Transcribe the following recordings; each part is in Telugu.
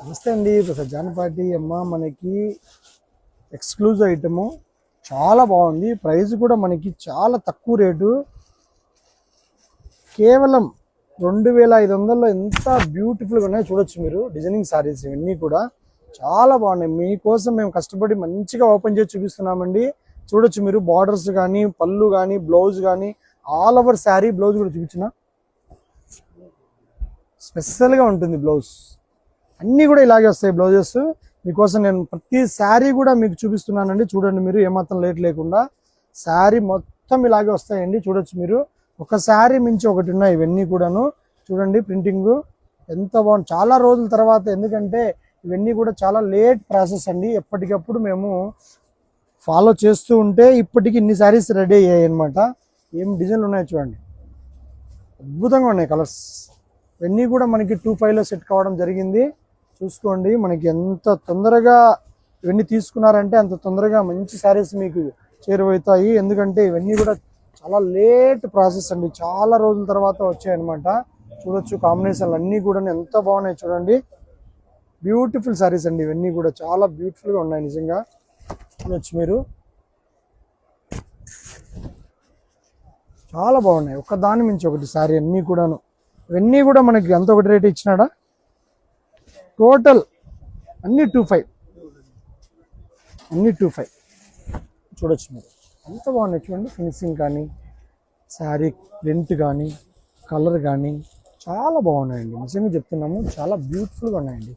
నమస్తే అండి. ప్రసాద్ జానపాటి అమ్మ. మనకి ఎక్స్క్లూజివ్ ఐటము చాలా బాగుంది. ప్రైస్ కూడా మనకి చాలా తక్కువ రేటు, కేవలం 2500లో ఎంత బ్యూటిఫుల్గా ఉన్నాయో చూడొచ్చు మీరు. డిజైనింగ్ సారీస్ ఇవన్నీ కూడా చాలా బాగున్నాయి. మీకోసం మేము కష్టపడి మంచిగా ఓపెన్ చేసి చూపిస్తున్నామండి. చూడొచ్చు మీరు. బార్డర్స్ కానీ, పళ్ళు కానీ, బ్లౌజ్ కానీ, ఆల్ ఓవర్ శారీ బ్లౌజ్ కూడా చూపించిన స్పెషల్గా ఉంటుంది. బ్లౌజ్ అన్నీ కూడా ఇలాగే వస్తాయి బ్లౌజెస్. మీకోసం నేను ప్రతి శారీ కూడా మీకు చూపిస్తున్నానండి. చూడండి మీరు, ఏమాత్రం లేట్ లేకుండా శారీ మొత్తం ఇలాగే వస్తాయండి. చూడొచ్చు మీరు. ఒక శారీ మించి ఒకటి ఉన్నాయి ఇవన్నీ కూడాను. చూడండి ప్రింటింగ్ ఎంత బాగుంది. చాలా రోజుల తర్వాత, ఎందుకంటే ఇవన్నీ కూడా చాలా లేట్ ప్రాసెస్ అండి. ఎప్పటికప్పుడు మేము ఫాలో చేస్తూ ఉంటే ఇప్పటికి ఇన్ని శారీస్ రెడీ అయ్యాయి అనమాట. ఏం డిజైన్లు ఉన్నాయో చూడండి, అద్భుతంగా ఉన్నాయి కలర్స్. ఇవన్నీ కూడా మనకి 25లో సెట్ కావడం జరిగింది. చూసుకోండి మనకి ఎంత తొందరగా ఇవన్నీ తీసుకున్నారంటే అంత తొందరగా మంచి శారీస్ మీకు చేరువవుతాయి. ఎందుకంటే ఇవన్నీ కూడా చాలా లేట్ ప్రాసెస్ అండి. చాలా రోజుల తర్వాత వచ్చాయన్నమాట. చూడొచ్చు కాంబినేషన్లు అన్నీ కూడా ఎంత బాగున్నాయి చూడండి. బ్యూటిఫుల్ శారీస్ అండి ఇవన్నీ కూడా. చాలా బ్యూటిఫుల్గా ఉన్నాయి నిజంగా. చూడొచ్చు మీరు, చాలా బాగున్నాయి. ఒక దాని మించి ఒకటి శారీ అన్నీ కూడాను. ఇవన్నీ కూడా మనకి ఎంత ఒకటి రేట్ ఇచ్చినాడా? టోటల్ అన్నీ 25, అన్నీ 25. చూడొచ్చు మీరు ఎంత బాగున్నాయి చూడండి. ఫినిషింగ్ కానీ, శారీ ప్రింట్ కానీ, కలర్ కానీ చాలా బాగున్నాయండి. నిజంగా చెప్తున్నాము, చాలా బ్యూటిఫుల్గా ఉన్నాయండి.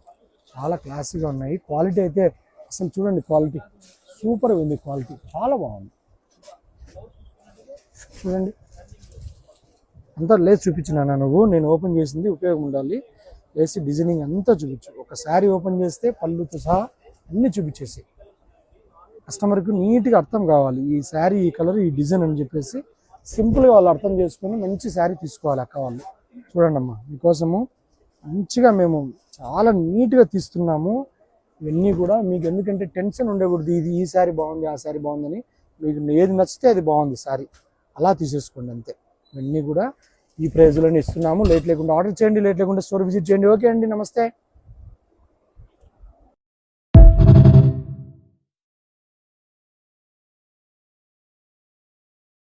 చాలా క్లాసీగా ఉన్నాయి. క్వాలిటీ అయితే అసలు చూడండి, క్వాలిటీ సూపర్గా ఉంది. క్వాలిటీ చాలా బాగుంది. చూడండి అంతా లేస్ చూపించినా నువ్వు. నేను ఓపెన్ చేసింది ఉపయోగం ఉండాలి. లేసి డిజైనింగ్ అంతా చూపించు. ఒక శారీ ఓపెన్ చేస్తే పళ్ళుతో సహా అన్నీ చూపించేసి కస్టమర్కి నీట్గా అర్థం కావాలి. ఈ శారీ, ఈ కలర్, ఈ డిజైన్ అని చెప్పేసి సింపుల్గా వాళ్ళు అర్థం చేసుకొని మంచి శారీ తీసుకోవాలి అక్క వాళ్ళు. చూడండి అమ్మా, మీకోసము మంచిగా మేము చాలా నీట్గా తీస్తున్నాము ఇవన్నీ కూడా. మీకు ఎందుకంటే టెన్షన్ ఉండకూడదు, ఇది ఈ శారీ బాగుంది, ఆ శారీ బాగుందని. మీకు ఏది నచ్చితే అది బాగుంది శారీ, అలా తీసేసుకోండి అంతే. ఇవన్నీ కూడా ఈ ప్రైజ్లోనే ఇస్తున్నాము. లేట్ లేకుండా ఆర్డర్ చేయండి, లేట్ లేకుండా స్టోర్ విజిట్ చేయండి. ఓకే అండి, నమస్తే.